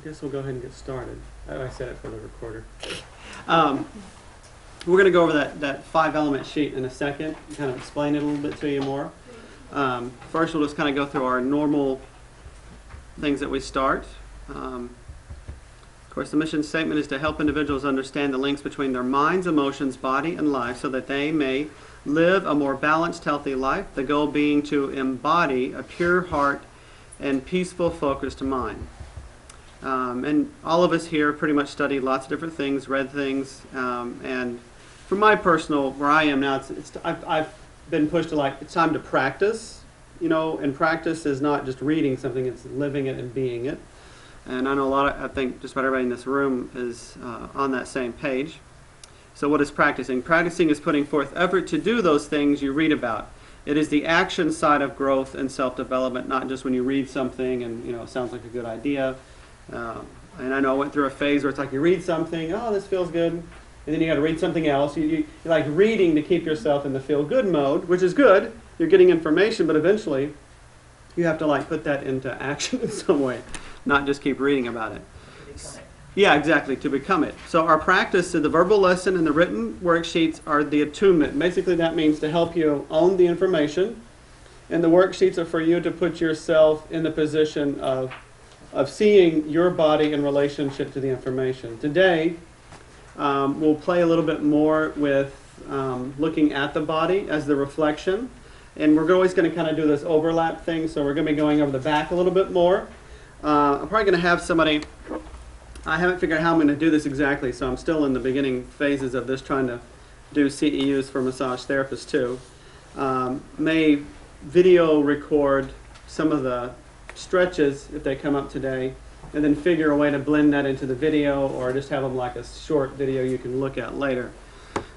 guess we'll go ahead and get started. I said it for the recorder. We're going to go over that 5-element sheet in a second and kind of explain it a little bit to you more. First, we'll just kind of go through our normal things that we start. Of course, the mission statement is to help individuals understand the links between their minds, emotions, body, and life so that they may live a more balanced, healthy life, the goal being to embody a pure heart and peaceful, focused mind. And all of us here pretty much studied lots of different things, read things, and for my personal, where I am now, I've been pushed to it's time to practice, and practice is not just reading something, it's living it and being it. And I know I think just about everybody in this room is on that same page. So what is practicing? Practicing is putting forth effort to do those things you read about. It is the action side of growth and self-development, not just when you read something and, it sounds like a good idea. And I know I went through a phase where it's like you read something, oh, this feels good, and then you got to read something else. You like reading to keep yourself in the feel-good mode, which is good. You're getting information, but eventually you have to put that into action in some way, not just keep reading about it. Yeah, exactly, to become it. So our practice, the verbal lesson and the written worksheets are the attunement. Basically that means to help you own the information, and the worksheets are for you to put yourself in the position of seeing your body in relationship to the information. Today, we'll play a little bit more with looking at the body as the reflection. And we're always going to kind of do this overlap thing, so we're going to be going over the back a little bit more. I'm probably going to have somebody, I haven't figured out how I'm going to do this exactly, so I'm still in the beginning phases of this, trying to do CEUs for massage therapists too. May video record some of the stretches if they come up today, and then figure a way to blend that into the video, or just have them like a short video you can look at later.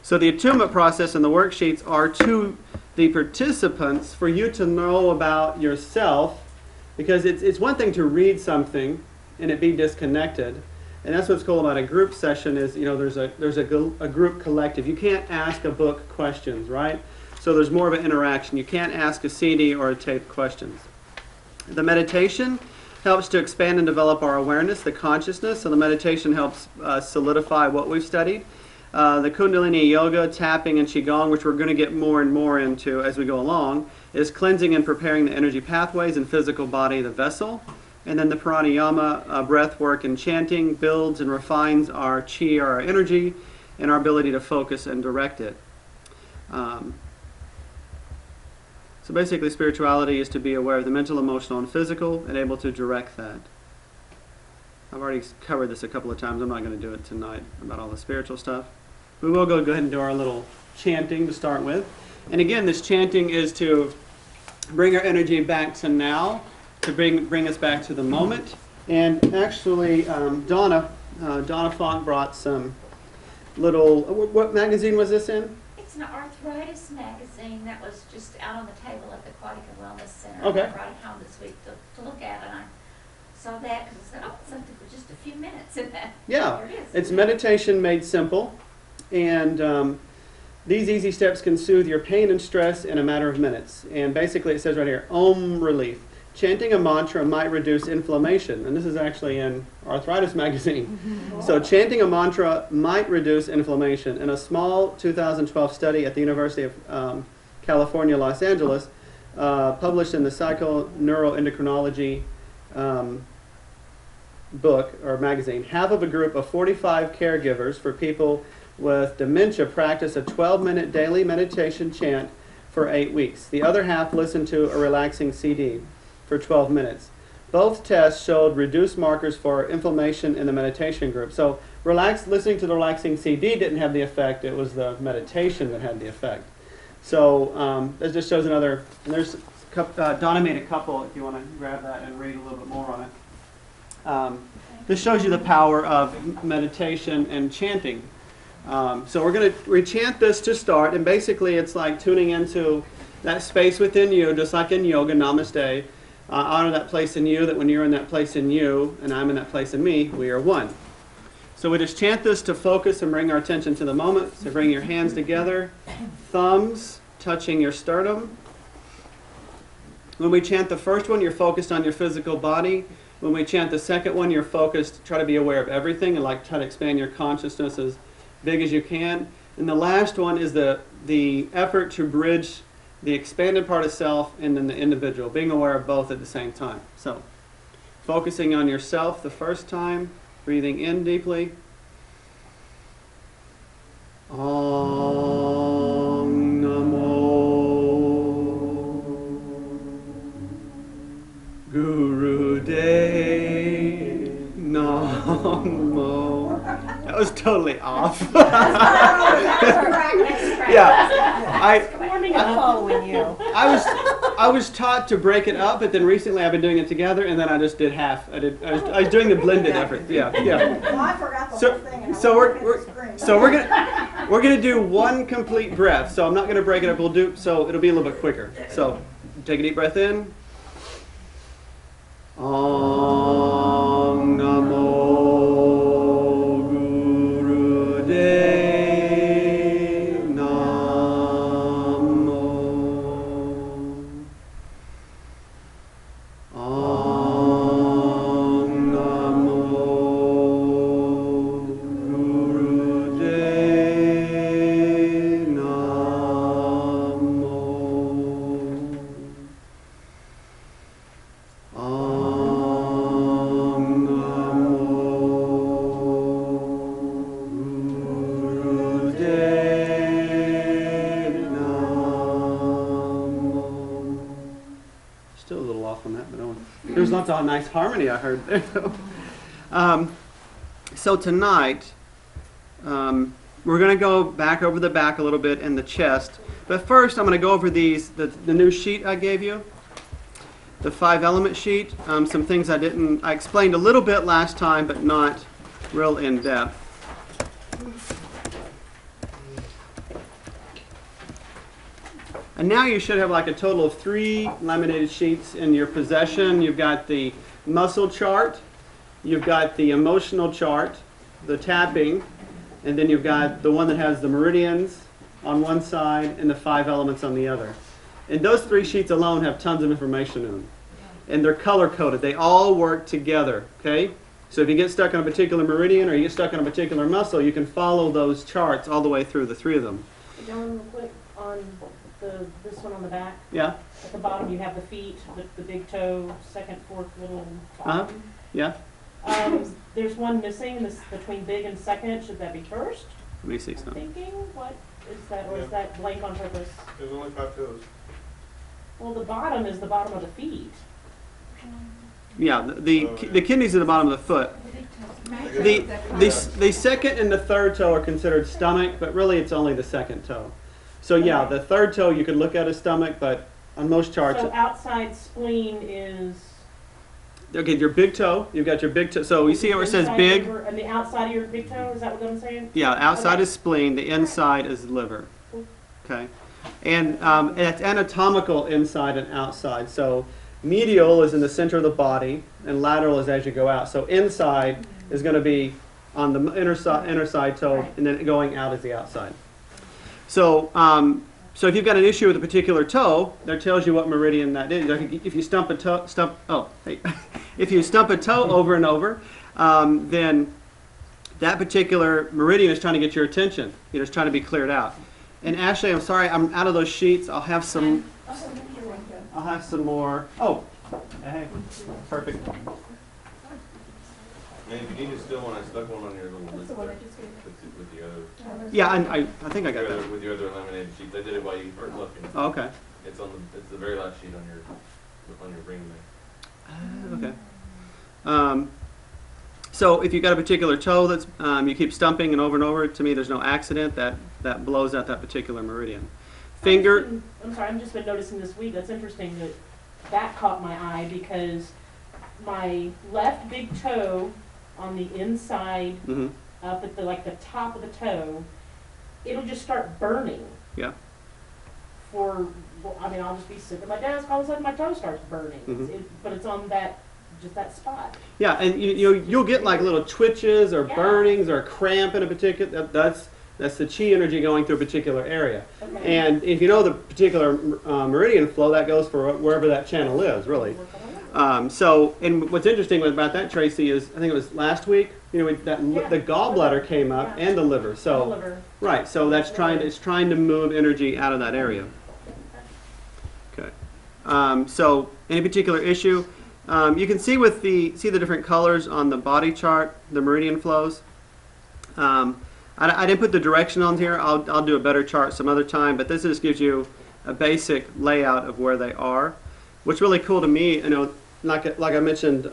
So the attunement process and the worksheets are to the participants for you to know about yourself, because it's one thing to read something and it be disconnected, and that's what's cool about a group session is there's a group collective. You can't ask a book questions, right? So there's more of an interaction. You can't ask a CD or a tape questions. The meditation helps to expand and develop our awareness, the consciousness. So the meditation helps solidify what we've studied. The Kundalini Yoga, tapping, and Qigong, which we're going to get more and more into as we go along, is cleansing and preparing the energy pathways and physical body, the vessel. And then the pranayama, breath work and chanting, builds and refines our chi, our energy, and our ability to focus and direct it. So basically, spirituality is to be aware of the mental, emotional, and physical, and able to direct that. I've already covered this a couple of times. I'm not going to do it tonight about all the spiritual stuff. We will go ahead and do our little chanting to start with. And again, this chanting is to bring our energy back to now, to bring us back to the moment. And actually, Donna Font brought some little, what magazine was this in? It's an arthritis magazine that was just out on the table at the Aquarian Wellness Center. Okay. I brought it home this week to look at, and I saw that because I said, oh, something for just a few minutes. And Yeah, there it is. It's meditation made simple, and these easy steps can soothe your pain and stress in a matter of minutes. And basically it says right here, Om Relief. Chanting a mantra might reduce inflammation, and this is actually in Arthritis magazine. So chanting a mantra might reduce inflammation. In a small 2012 study at the University of California, Los Angeles, published in the Psychoneuroendocrinology book or magazine, half of a group of 45 caregivers for people with dementia practice a 12-minute daily meditation chant for 8 weeks. The other half listened to a relaxing CD for 12 minutes. Both tests showed reduced markers for inflammation in the meditation group. So listening to the relaxing CD didn't have the effect, it was the meditation that had the effect. So this just shows another, and there's, Donna made a couple if you want to grab that and read a little bit more on it. This shows you the power of meditation and chanting. So we're going to chant this to start, and basically it's like tuning into that space within you, just like in yoga, namaste. Honor that place in you, that when you're in that place in you, and I'm in that place in me, we are one. So we just chant this to focus and bring our attention to the moment. So bring your hands together, thumbs touching your sternum. When we chant the first one, you're focused on your physical body. When we chant the second one, you're focused, try to be aware of everything and like try to expand your consciousness as big as you can. And the last one is the effort to bridge the expanded part of self and then the individual, being aware of both at the same time. So, focusing on yourself the first time, breathing in deeply. Om Namo Guru De Namo. That was totally off. Yeah, following you. I was taught to break it up, but then recently I've been doing it together, and then I just did half. I was doing the blended effort. Yeah. Well, I forgot the whole thing. And So we're gonna do one complete breath. So I'm not gonna break it up. So it'll be a little bit quicker. So take a deep breath in. Om Namo Guru De Namo. Om Namo Guru De Namo. Still a little off on that, but there's lots of nice harmony I heard there, though. So tonight, we're going to go back over the back a little bit and the chest. But first, I'm going to go over the new sheet I gave you, the 5-element sheet. Some things I explained a little bit last time, but not real in depth. And now you should have like a total of 3 laminated sheets in your possession. You've got the muscle chart, you've got the emotional chart, the tapping, and then you've got the one that has the meridians on one side and the 5 elements on the other. And those 3 sheets alone have tons of information in them. And they're color-coded. They all work together, okay? So if you get stuck on a particular meridian or you get stuck on a particular muscle, you can follow those charts all the way through the 3 of them. John, real quick, on this one on the back. Yeah? At the bottom you have the feet, the big toe, second, fourth, little Uh-huh. bottom. Yeah? There's one missing this between big and second. Should that be first? Let me see I'm something. thinking, what is that, or is that blank on purpose? There's only 5 toes. Well, the bottom is the bottom of the feet. Yeah, the kidneys are the bottom of the foot. The second and the third toe are considered stomach, but really it's only the second toe. So yeah, the third toe you could look at as stomach, but on most charts... So outside spleen is... Okay, your big toe, you've got your big toe. So you see where it says big? And the outside of your big toe, is that what I'm saying? Yeah, outside Okay. is spleen, the inside is liver. Okay. And it's anatomical inside and outside. So medial is in the center of the body, and lateral is as you go out. So inside is going to be on the inner side toe, and then going out is the outside. So, so if you've got an issue with a particular toe, that tells you what meridian that is. Like if you stump a toe, if you stump a toe over and over, then that particular meridian is trying to get your attention. You know, it's trying to be cleared out. And Ashley, I'm sorry, I'm out of those sheets. I'll have some more. Oh, hey, perfect. Man, if you need to still one, I stuck one on your little list there with the other. Yeah, I think I got that. With your other laminated sheets. I did it while you weren't looking. Oh, okay. It's the very last sheet on your ring there. Okay. So if you've got a particular toe that's you keep stumping and over, to me there's no accident. That blows out that particular meridian. Finger. I'm sorry, I've just been noticing this week. That's interesting that caught my eye because my left big toe on the inside, up at the top of the toe, it'll just start burning. Yeah. I'll just be sitting at my desk, all of a sudden my toe starts burning. But it's on just that spot. Yeah, and you'll get like little twitches or burnings or cramp in a particular. That's That's the chi energy going through a particular area. Okay. And if you know the particular meridian flow, that goes for wherever that channel is, really. And what's interesting about that, Tracy, is I think it was last week. You know, the gallbladder came up and the liver. So The liver. right. So that's it's trying to move energy out of that area. Okay. So any particular issue, you can see with the different colors on the body chart, the meridian flows. I didn't put the direction on here. I'll do a better chart some other time, but this just gives you a basic layout of where they are. What's really cool to me, you know, like I mentioned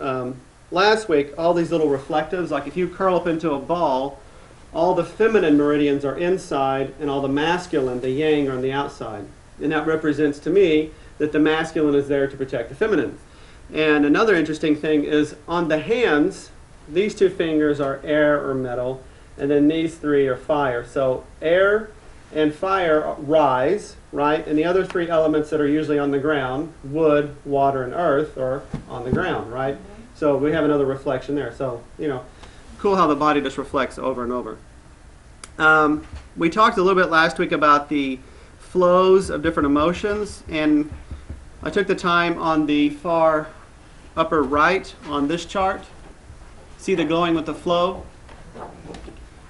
last week, all these little reflectives, like if you curl up into a ball, all the feminine meridians are inside and all the masculine, the yang, are on the outside. And that represents to me that the masculine is there to protect the feminine. And another interesting thing is on the hands, these two fingers are air or metal, and then these three are fire. So air and fire rise, right? And the other three elements that are usually on the ground, wood, water, and earth, are on the ground, right? So we have another reflection there. So, you know, cool how the body just reflects over and over. We talked a little bit last week about the flows of different emotions, and I took the time on the far upper right on this chart. See the going with the flow?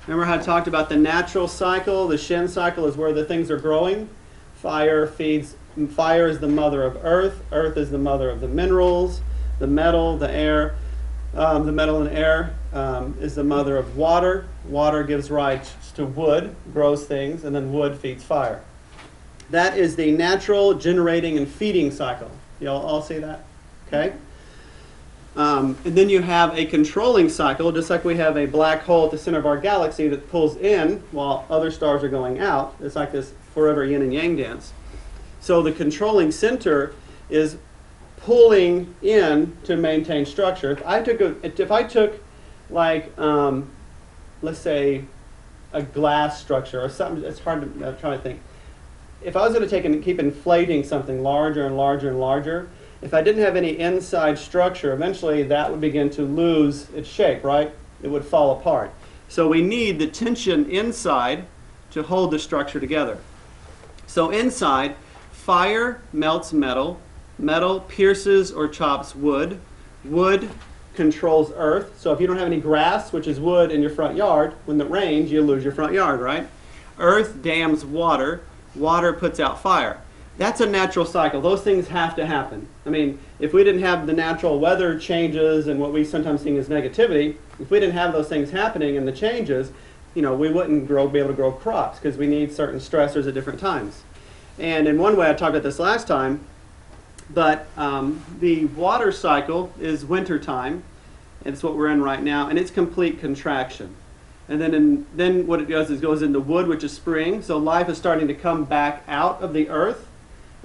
Remember how I talked about the natural cycle? The Shen cycle is where the things are growing. Fire is the mother of earth. Earth is the mother of the minerals. The metal, the air, the metal and air is the mother of water. Water gives rise to wood, grows things, and then wood feeds fire. That is the natural generating and feeding cycle. You all see that? Okay? And then you have a controlling cycle, just like we have a black hole at the center of our galaxy that pulls in while other stars are going out. It's like this forever yin and yang dance. So the controlling center is pulling in to maintain structure. If I took like, let's say, a glass structure or something, it's hard to, I'm trying to think. If I was going to take and keep inflating something larger and larger and larger, if I didn't have any inside structure, eventually that would begin to lose its shape, right? It would fall apart. So we need the tension inside to hold the structure together. So inside, fire melts metal, metal pierces or chops wood, wood controls earth. So if you don't have any grass, which is wood, in your front yard, when it rains, you lose your front yard, right? Earth dams water, water puts out fire. That's a natural cycle. Those things have to happen. I mean, if we didn't have the natural weather changes and what we sometimes see as negativity, if we didn't have those things happening and the changes, you know, we wouldn't be able to grow crops because we need certain stressors at different times. And in one way, I talked about this last time, but the water cycle is winter time, and it's what we're in right now, and it's complete contraction. And then what it does is goes into wood, which is spring. So life is starting to come back out of the earth.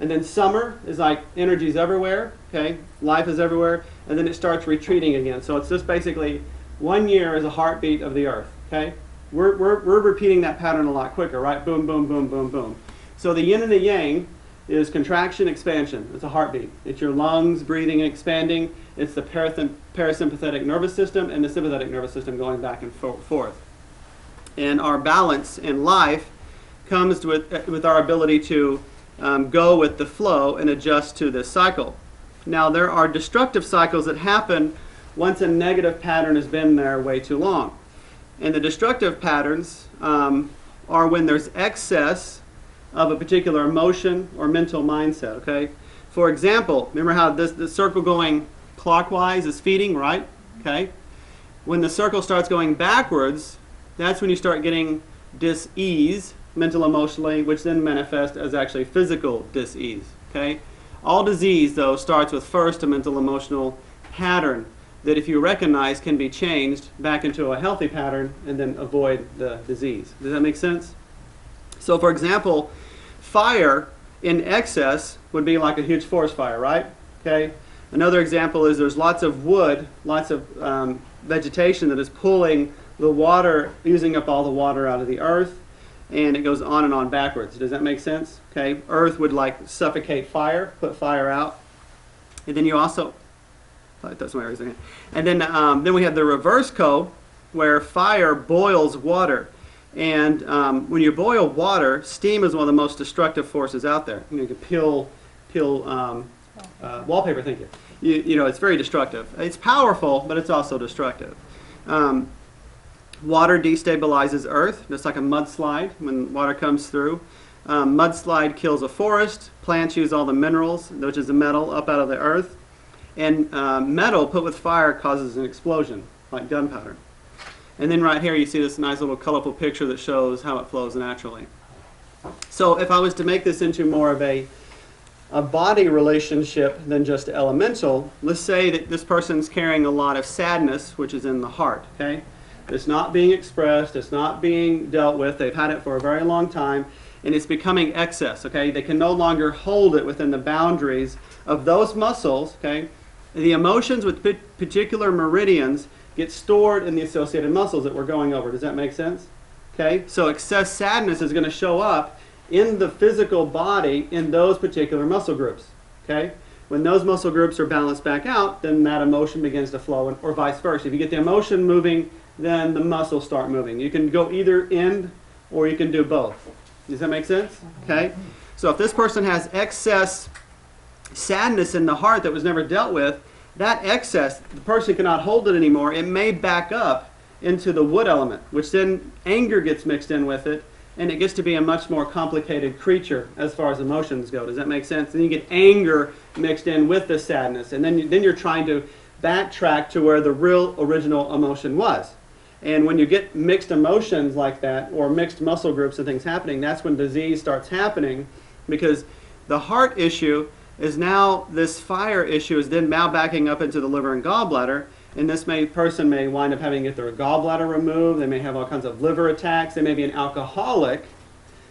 And then summer is like energy's everywhere, okay? Life is everywhere. And then it starts retreating again. So it's just basically 1 year is a heartbeat of the earth, okay? We're repeating that pattern a lot quicker, right? Boom, boom, boom, boom, boom. So the yin and the yang is contraction, expansion. It's a heartbeat. It's your lungs breathing and expanding. It's the parasympathetic nervous system and the sympathetic nervous system going back and forth. And our balance in life comes with our ability to go with the flow and adjust to this cycle. Now there are destructive cycles that happen once a negative pattern has been there way too long. And the destructive patterns are when there's excess of a particular emotion or mental mindset, okay? For example, remember how the circle going clockwise is feeding, right? Okay? When the circle starts going backwards, that's when you start getting dis-ease, mental, emotionally, which then manifests as actually physical dis-ease, okay? All disease, though, starts with first a mental, emotional pattern that if you recognize can be changed back into a healthy pattern and then avoid the disease. Does that make sense? So, for example, fire in excess would be like a huge forest fire, right? Okay. Another example is there's lots of wood, lots of vegetation that is pulling the water, using up all the water out of the earth, and it goes on and on backwards. Does that make sense? Okay. Earth would like suffocate fire, put fire out, and then you also, that's my and then we have the reverse where fire boils water. And when you boil water, steam is one of the most destructive forces out there. You can peel wallpaper, thank you. You know, it's very destructive. It's powerful, but it's also destructive. Water destabilizes Earth, just like a mudslide when water comes through. Mudslide kills a forest. Plants use all the minerals, which is the metal, up out of the earth. And metal put with fire causes an explosion, like gunpowder. And then right here you see this nice little colorful picture that shows how it flows naturally. So if I was to make this into more of a body relationship than just elemental, let's say that this person's carrying a lot of sadness, which is in the heart, okay? It's not being expressed, it's not being dealt with, they've had it for a very long time, and it's becoming excess, okay? They can no longer hold it within the boundaries of those muscles, okay? The emotions with particular meridians get stored in the associated muscles that we're going over. Does that make sense? Okay, so excess sadness is going to show up in the physical body in those particular muscle groups, okay? When those muscle groups are balanced back out, then that emotion begins to flow, or vice versa. If you get the emotion moving, then the muscles start moving. You can go either end or you can do both. Does that make sense? Okay? So if this person has excess sadness in the heart that was never dealt with, that excess, the person cannot hold it anymore. It may back up into the wood element, which then anger gets mixed in with it, and it gets to be a much more complicated creature as far as emotions go. Does that make sense? Then you get anger mixed in with the sadness, and then you're trying to backtrack to where the real original emotion was. And when you get mixed emotions like that, or mixed muscle groups and things happening, that's when disease starts happening, because the heart issue is now, this fire issue is then now backing up into the liver and gallbladder, and this person may wind up having to get their gallbladder removed. They may have all kinds of liver attacks. They may be an alcoholic,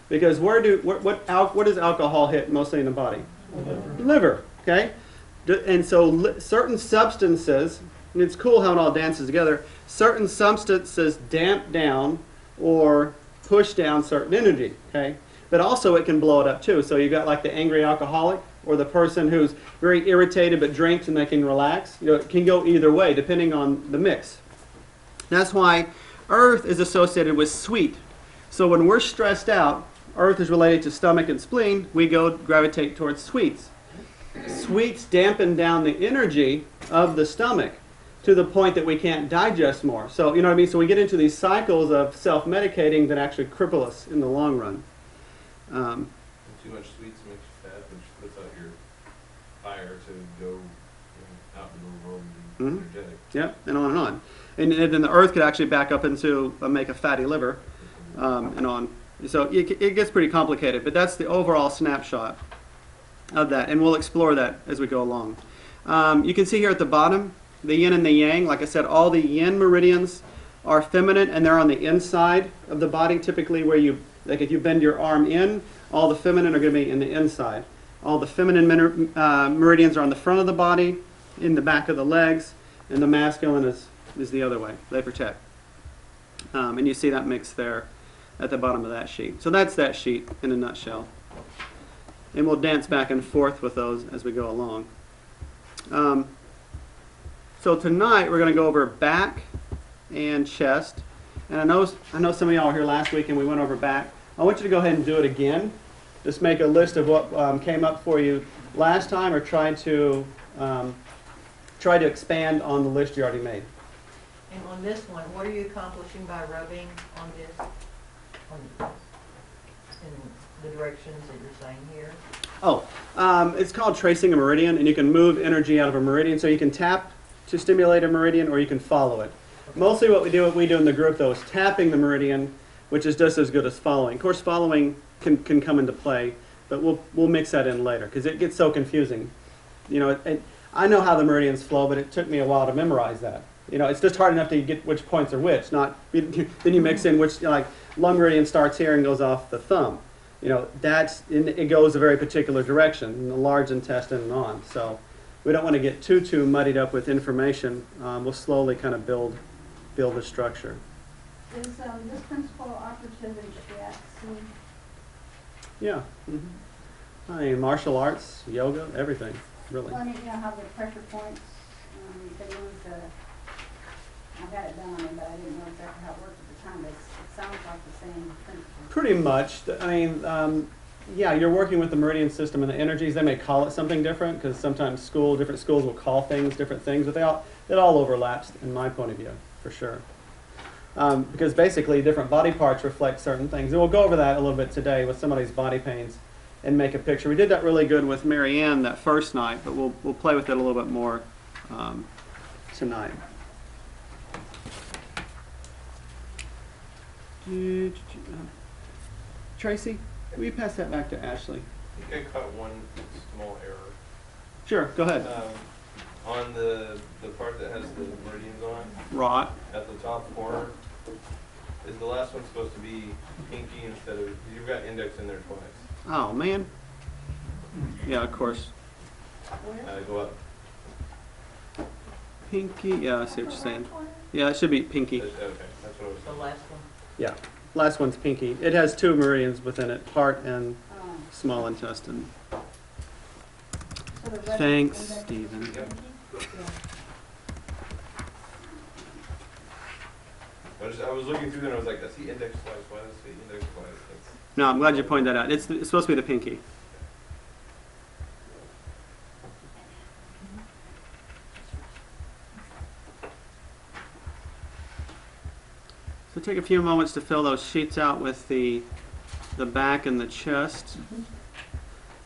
because what does alcohol hit mostly in the body? Liver, okay? And so certain substances, and it's cool how it all dances together, certain substances damp down or push down certain energy, okay? But also it can blow it up too. So you've got like the angry alcoholic, or the person who's very irritated but drinks and they can relax. You know, it can go either way depending on the mix. That's why earth is associated with sweet. So when we're stressed out, earth is related to stomach and spleen, we gravitate towards sweets. Sweets dampen down the energy of the stomach to the point that we can't digest more. So, you know what I mean? So we get into these cycles of self-medicating that actually cripple us in the long run. Too much sweets makes you fat, which puts out your fire to go out in the world and be energetic. Yep, and on and on. And then the earth could actually back up into make a fatty liver, and on. So it gets pretty complicated, but that's the overall snapshot of that, and we'll explore that as we go along. You can see here at the bottom, the yin and the yang. Like I said, all the yin meridians are feminine, and they're on the inside of the body, typically where you, like if you bend your arm in, all the feminine are going to be in the inside. All the feminine meridians are on the front of the body, in the back of the legs, and the masculine is the other way. They protect. And you see that mix there at the bottom of that sheet. So that's that sheet in a nutshell. And we'll dance back and forth with those as we go along. So tonight we're going to go over back and chest. And I know some of y'all were here last week and we went over back. I want you to go ahead and do it again. Just make a list of what came up for you last time, or try to expand on the list you already made. And on this one, what are you accomplishing by rubbing on this, in the directions that you're saying here? Oh, it's called tracing a meridian, and you can move energy out of a meridian. So you can tap to stimulate a meridian, or you can follow it. Okay. Mostly what we do in the group, though, is tapping the meridian, which is just as good as following. Of course, following can come into play, but we'll mix that in later, because it gets so confusing. You know, I know how the meridians flow, but it took me a while to memorize that. You know, it's just hard enough to get which points are which. Then you mix in which, like, lung meridian starts here and goes off the thumb. You know, it goes a very particular direction, in the large intestine and on. So we don't want to get too muddied up with information. We'll slowly kind of build the structure. Is this principle operative in shiatsu? Yeah. Mm-hmm. I mean, martial arts, yoga, everything, really. Well, I mean, you know how the pressure points, they use I've got it done on me, but I didn't know exactly how it worked at the time, it sounds like the same principle. Pretty much. I mean, yeah, you're working with the meridian system and the energies. They may call it something different because sometimes different schools will call things different things, but it all overlaps in my point of view, for sure. Because basically different body parts reflect certain things. And we'll go over that a little bit today with somebody's body pains and make a picture. We did that really good with Mary Ann that first night, but we'll play with it a little bit more tonight. Tracy, will you pass that back to Ashley? I think I caught one small error. Sure, go ahead. On the part that has the meridians on, Right. at the top corner, is the last one supposed to be pinky instead of, you've got index in there twice. Oh, man. Yeah, of course. Go up. Pinky, yeah, I see what you're saying. Yeah, it should be pinky. Okay, that's what I was The last one? Yeah, last one's pinky. It has 2 meridians within it, heart and Oh, small intestine. so the red Thanks, index- Stephen. Yep. I was looking through there and I was like, I see index twice. Why does it say index twice? That's, No, I'm glad you pointed that out. It's supposed to be the pinky. So take a few moments to fill those sheets out with the back and the chest.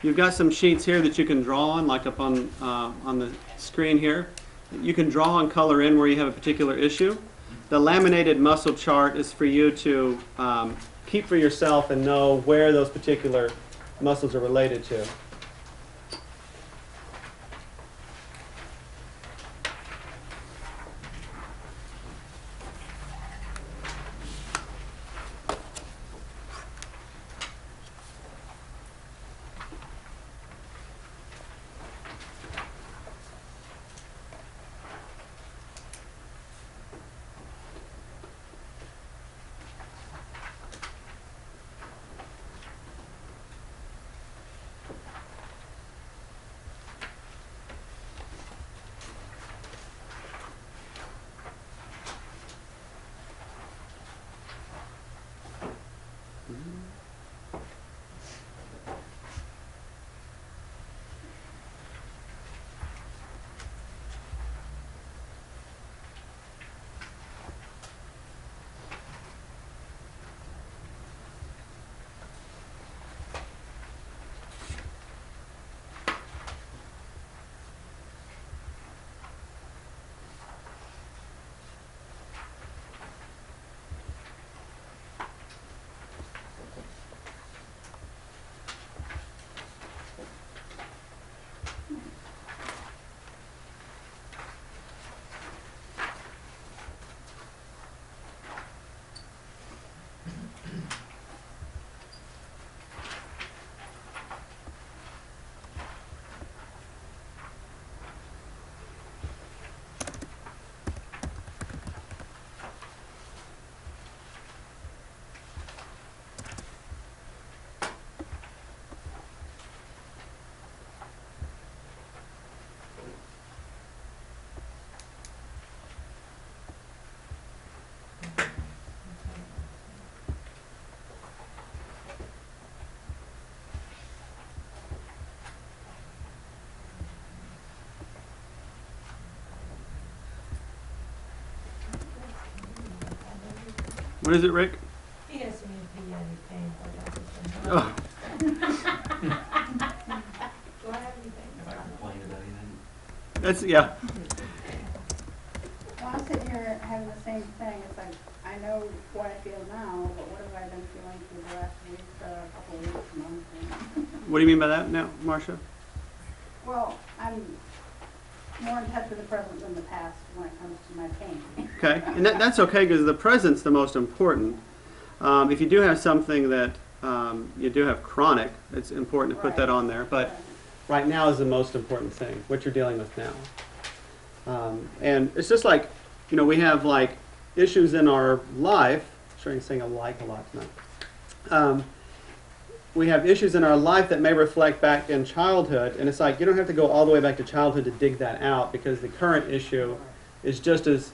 You've got some sheets here that you can draw on, like up on the screen here. You can draw and color in where you have a particular issue. The laminated muscle chart is for you to keep for yourself and know where those particular muscles are related to. What is it, Rick? He has me in pain for Oh, Do I have anything? If I complain about anything, that's, yeah. Well, I'm sitting here having the same thing. It's like, I know what I feel now, but what have I been feeling through the last week, couple of weeks, month? What do you mean by that now, Marcia? Well, I'm more in touch with the present than the past when it comes to my pain. Okay, and that's okay because the present's the most important. If you do have something that you do have chronic, it's important to put that on there. But right now is the most important thing, what you're dealing with now. And it's just like, you know, we have like issues in our life. I'm sure I'm saying a lot tonight. We have issues in our life that may reflect back in childhood, and it's like you don't have to go all the way back to childhood to dig that out because the current issue is just as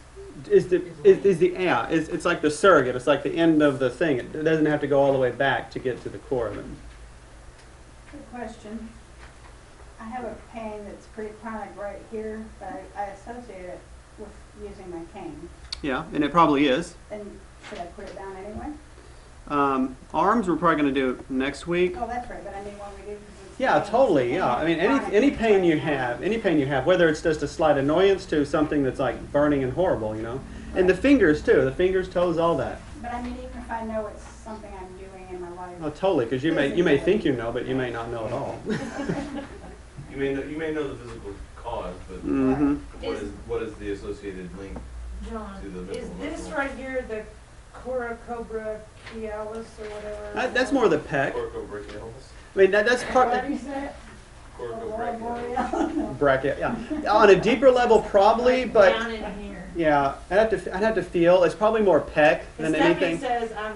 It's like the surrogate. It's like the end of the thing. It doesn't have to go all the way back to get to the core of it. Good question. I have a pain that's pretty chronic right here, but I associate it with using my cane. Yeah, and it probably is. And should I put it down anyway? Arms, we're probably going to do next week. Oh, that's right, but I mean when we do. 'Cause it's Yeah, pain, totally. pain Yeah, I mean chronic any pain you right now. have, whether it's just a slight annoyance to something that's like burning and horrible, you know, and the fingers too, the fingers, toes, all that. But I mean, even if I know it's something I'm doing in my life. Oh, totally, because you may think you know, but you may not know at all. You may know the physical cause, but Mm-hmm. what is the associated link John, to the is visual this muscle? right here the cobra chialis or whatever? That's more the pec. Coracobrachialis? I mean, that's part. What do you say? Coracobrachialis. Bracket, yeah. On a deeper level, probably, but Down in here. yeah, I'd have to feel. It's probably more pec than Stephanie anything. says I'm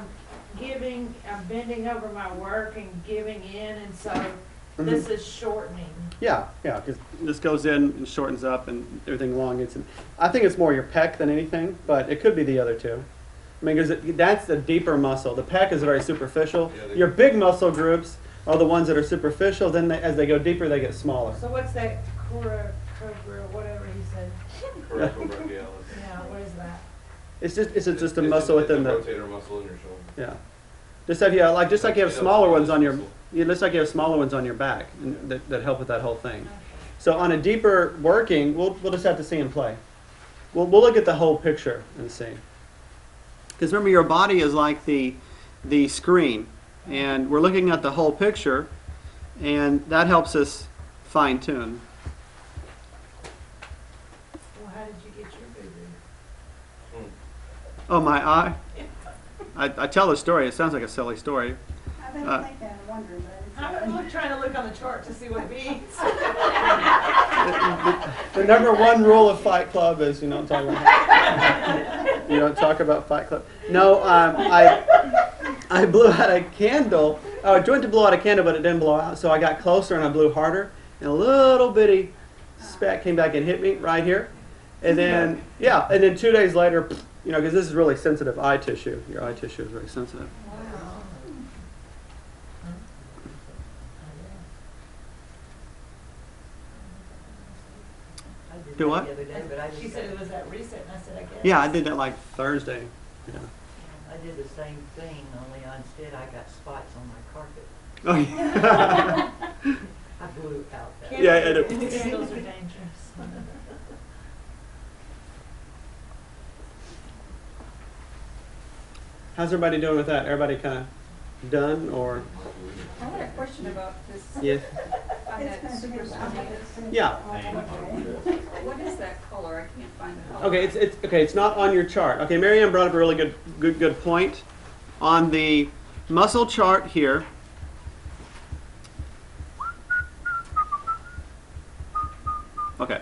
bending over my work and giving in, and so this is shortening. Yeah, because this goes in and shortens up and everything elongates. And I think it's more your pec than anything, but it could be the other two. I mean, because that's the deeper muscle. The pec is very superficial. Yeah, Your big muscle groups are the ones that are superficial. Then as they go deeper, they get smaller. So what's that cobra, whatever he said? Coracobrachialis. Yeah, what is that? It's just a muscle within it's the a rotator muscle in your shoulder. yeah. Just like you have smaller ones on your just like you have smaller ones on your back and that help with that whole thing. So on a deeper working, we'll just have to see and play. We'll look at the whole picture and see. Because remember, your body is like the screen, and we're looking at the whole picture, and that helps us fine tune. Well, how did you get your boo-boo? Oh, my eye. I tell the story. It sounds like a silly story. I've been thinking and wondering, but I'm trying to look on the chart to see what it means. The number one rule of Fight Club is you don't talk about Fight Club. No, I blew out a candle. I went to blow out a candle, but it didn't blow out. So I got closer and I blew harder, and a little bitty speck came back and hit me right here. And then 2 days later, because this is really sensitive eye tissue. Your eye tissue is very sensitive. Do what? The other day, but I She just said it was that recent, and I said, I guess. Yeah, I did that like Thursday. Yeah. I did the same thing, only instead I got spots on my carpet. Oh, yeah. I blew out that. Yeah, I know. Candles are dangerous. How's everybody doing with that? Everybody kind of done or? I had a question about this, Yes. on that super spiny. Yeah. What is that color? I can't find the color. Okay, it's not on your chart. Okay, Marianne brought up a really good point. On the muscle chart here, okay,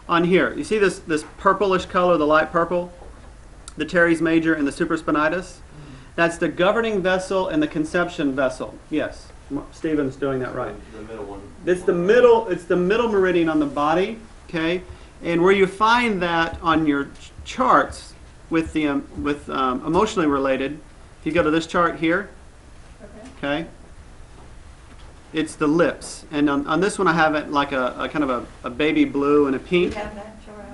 on here, you see this purplish color, the light purple, the teres major and the supraspinatus? That's the governing vessel and the conception vessel. Yes, Stephen's doing that right. The middle one. It's the middle meridian on the body, okay? And where you find that on your charts with the emotionally related, if you go to this chart here, okay, it's the lips. And on this one I have it like a kind of a baby blue and a You pink. have that chart?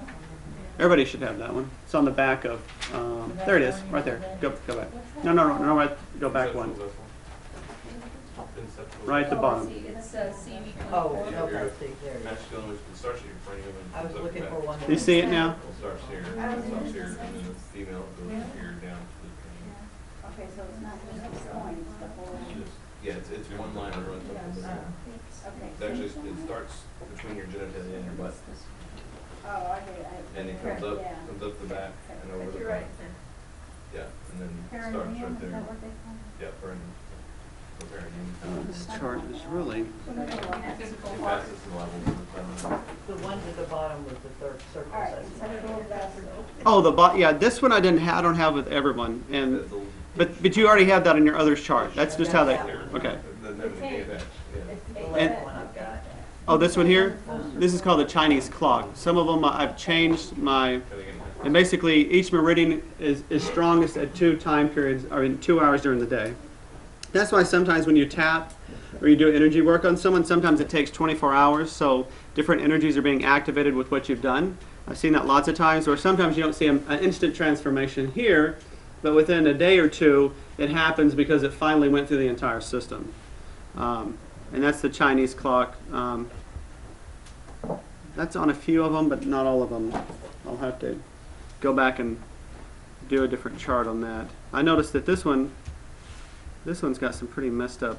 Everybody should have that one. It's on the back of, there it is, right there. Go back. No, right, go back one. Right at the bottom. It's CV Oh, 24. okay, see, there it is. Masculine, which starts at your cranium and I was comes up looking back. for one. You see it now? It starts here, and then stops here, and then the female goes here down to the cranium. Okay, so it's not just the points, the whole. Yeah, it's one line that runs up the middle. Okay. It's actually, it starts between your genitalia and your butt, Oh, okay. and it comes up the back and over the You're front. right there. Yeah, and then starts Perineum, right is there. that what they call it? Yeah, perineum. So perineum. Oh, this chart is really. Physical The part. fastest levels of the feminine. The ones at the bottom was the third circle. All right, section. sexual vessel. Oh, yeah, this one I don't have with everyone, and but you already have that in your others chart. That's just how they. Okay. The never attached, yeah. It's the And- left one I've got. Oh, this one here. This is called the Chinese clock. Some of them I've changed my. Cutting it in half. And basically, each meridian is strongest at 2 time periods, or in 2 hours during the day. That's why sometimes when you tap or you do energy work on someone, sometimes it takes 24 hours, so different energies are being activated with what you've done. I've seen that lots of times, or sometimes you don't see an instant transformation here, but within a day or two, it happens because it finally went through the entire system. And that's the Chinese clock. That's on a few of them, but not all of them. I'll have to go back and do a different chart on that. I noticed that this one's got some pretty messed up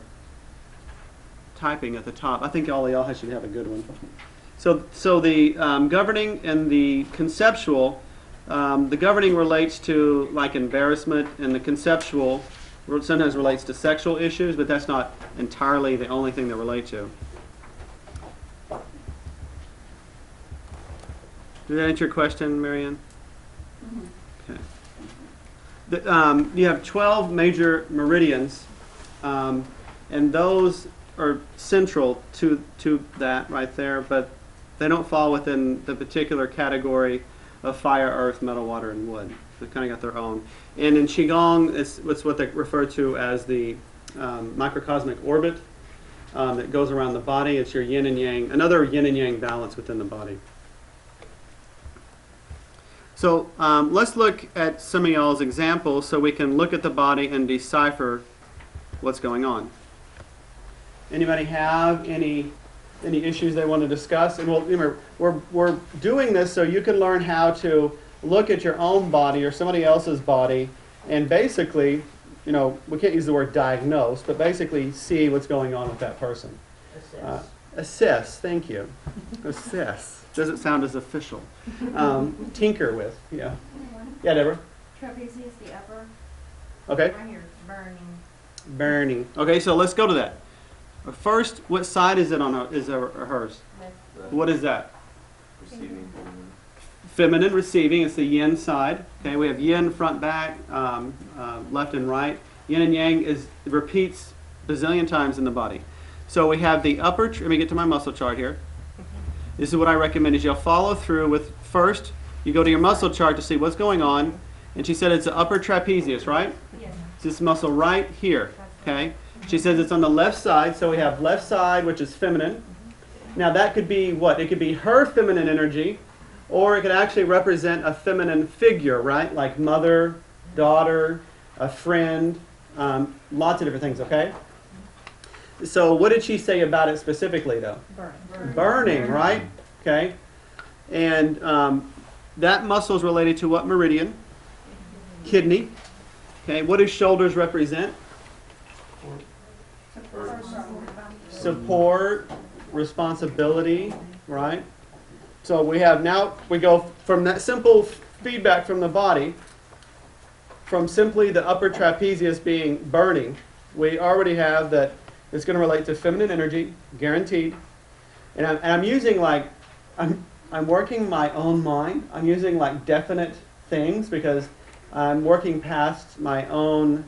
typing at the top. I think all of y'all should have a good one. So the governing and the conceptual, the governing relates to like embarrassment, and the conceptual sometimes relates to sexual issues, but that's not entirely the only thing they relate to. Did that answer your question, Marianne? Okay. You have 12 major meridians, and those are central to that right there, but they don't fall within the particular category of fire, earth, metal, water, and wood. They've kind of got their own. And in Qigong, it's what they refer to as the microcosmic orbit that goes around the body. It's your yin and yang, another yin and yang balance within the body. So let's look at some of y'all's examples so we can look at the body and decipher what's going on. Anybody have any issues they want to discuss? And remember, we're doing this so you can learn how to look at your own body or somebody else's body and basically, we can't use the word diagnose, but basically see what's going on with that person. Assess, thank you. Assess. Doesn't sound as official. Tinker with, yeah. Yeah, Deborah? Trapezius, the upper. Okay. Right here, burning. Burning. Okay, so let's go to that. First, what side is it on hers? Left. What is that? Receiving. Feminine, receiving. It's the yin side. Okay, we have yin, front, back, left and right. Yin and yang repeats bazillion times in the body. So we have the upper, let me get to my muscle chart here. This is what I recommend is you'll follow through with, first, you go to your muscle chart to see what's going on. And she said it's the upper trapezius, right? Yes. It's this muscle right here, okay? She says it's on the left side, so we have left side, which is feminine. Now that could be what? It could be her feminine energy, or it could actually represent a feminine figure, right? Like mother, daughter, a friend, lots of different things, okay? So what did she say about it specifically, though? Burning, right? Okay. And that muscle is related to what meridian? Kidney. Okay. What do shoulders represent? Support, responsibility, right? So we go from that simple feedback from the body, from simply the upper trapezius being burning, we already have that it's going to relate to feminine energy, guaranteed. And I'm using I'm working my own mind. I'm using definite things because I'm working past my own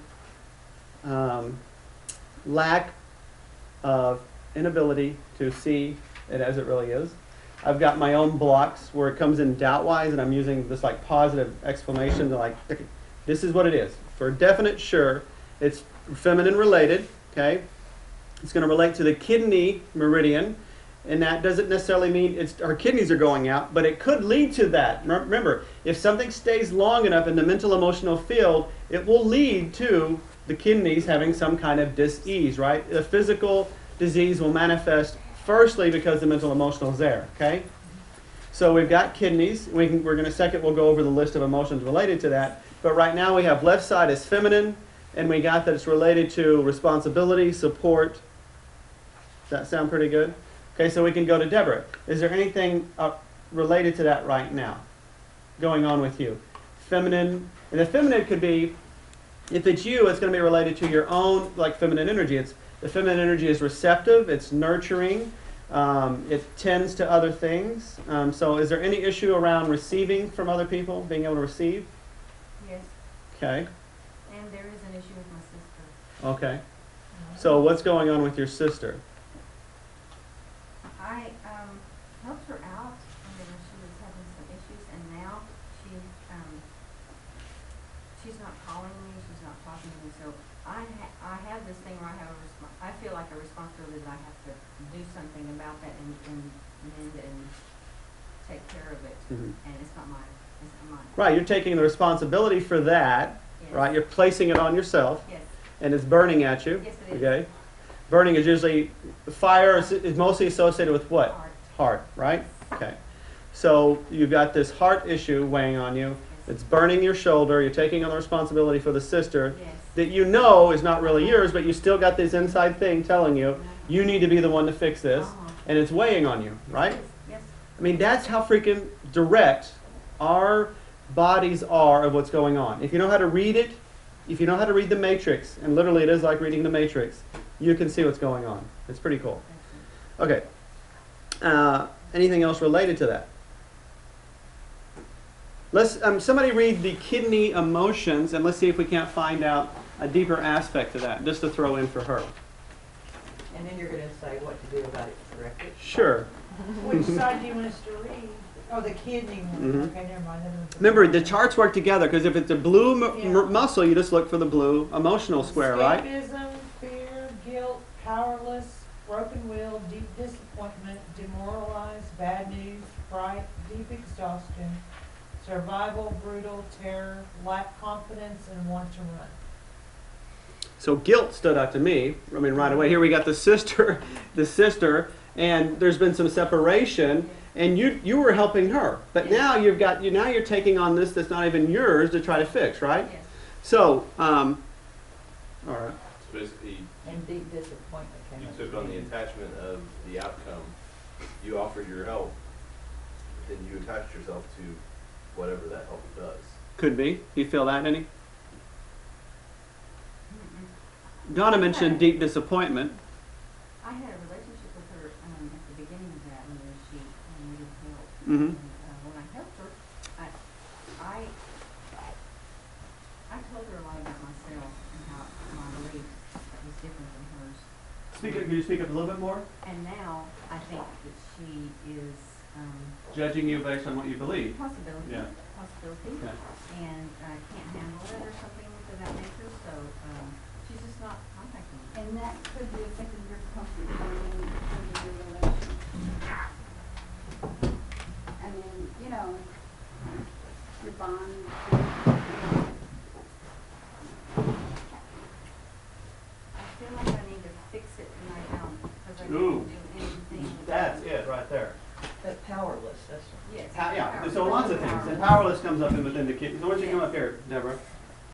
lack of inability to see it as it really is. I've got my own blocks where it comes in doubt-wise, and I'm using this positive explanation to okay, this is what it is. For definite, sure, it's feminine related, okay? It's going to relate to the kidney meridian, and that doesn't necessarily mean our kidneys are going out, but it could lead to that. Remember, if something stays long enough in the mental emotional field, it will lead to the kidneys having some kind of dis-ease, right? The physical disease will manifest firstly because the mental emotional is there, okay? So we've got kidneys. We're going to we'll go over the list of emotions related to that. But right now we have left side is feminine, and we got that it's related to responsibility, support. Does that sound pretty good? Okay, so we can go to Deborah. Is there anything related to that right now going on with you? Feminine, and the feminine could be, if it's you, it's going to be related to your own feminine energy. The feminine energy is receptive, it's nurturing, it tends to other things. So is there any issue around receiving from other people, being able to receive? Yes. Okay. And there is an issue with my sister. Okay. So what's going on with your sister? I helped her out when she was having some issues, and now she calling me, she's not talking to me, so I have this thing where I feel like a responsibility that I have to do something about that and mend and take care of it, Mhm. and it's not mine, it's not mine. Right, you're taking the responsibility for that, Yes. right? You're placing it on yourself, Yes, and it's burning at you. yes it is. Okay, burning is usually fire is mostly associated with what? Heart. Heart, right? Okay, so you've got this heart issue weighing on you. It's burning your shoulder. You're taking on the responsibility for the sister Yes. that you know is not really yours, but you still got this inside thing telling you you need to be the one to fix this, and it's weighing on you, right? Yes, yes. I mean, that's how freaking direct our bodies are of what's going on. If you know how to read it, if you know how to read the Matrix, and literally it is like reading the Matrix, you can see what's going on. It's pretty cool. Okay. Anything else related to that? Let's somebody read the kidney emotions, and let's see if we can't find out a deeper aspect to that, just to throw in for her. And then you're gonna say what to do about it, correct it? Sure. Which side do you want us to read? Oh, the kidney one, Mhm. okay, never mind. Remember, the charts work together, because if it's a blue Yeah. muscle, you just look for the blue emotional square, right? Escapism, fear, guilt, powerless, broken will, deep disappointment, demoralized, bad news, fright, deep exhaustion, survival, brutal, terror, lack confidence, and want to run. So guilt stood out to me. I mean, right away. Here we got the sister, and there's been some separation, and you were helping her, but now now you're taking on this that's not even yours to try to fix, right? Yes. So, all right. So basically, And deep disappointment came you up. took on the attachment of the outcome. You offered your help, then you attached yourself to whatever that help does. Could be. Do you feel that, any? Mm-mm. Donna mentioned deep disappointment. I had a relationship with her at the beginning of that, when she needed help. Mm-hmm. And when I helped her, I told her a lot about myself and how my beliefs was different than hers. Can you speak up a little bit more? And now I think that she is Judging you based on what you believe. possibility, Yeah. possibility, Okay. and can't handle it or something to that nature. So she's just not contacting me. And that could be affecting your comfort zone in your relationship. I mean, you know, your bond. I feel like I need to fix it and I don't, because I Ooh. didn't do anything. That's it right there. But powerless, that's. Yes. Yeah, power. so lots of things. And powerless comes up in within the kidney. So why don't you come up here, Deborah?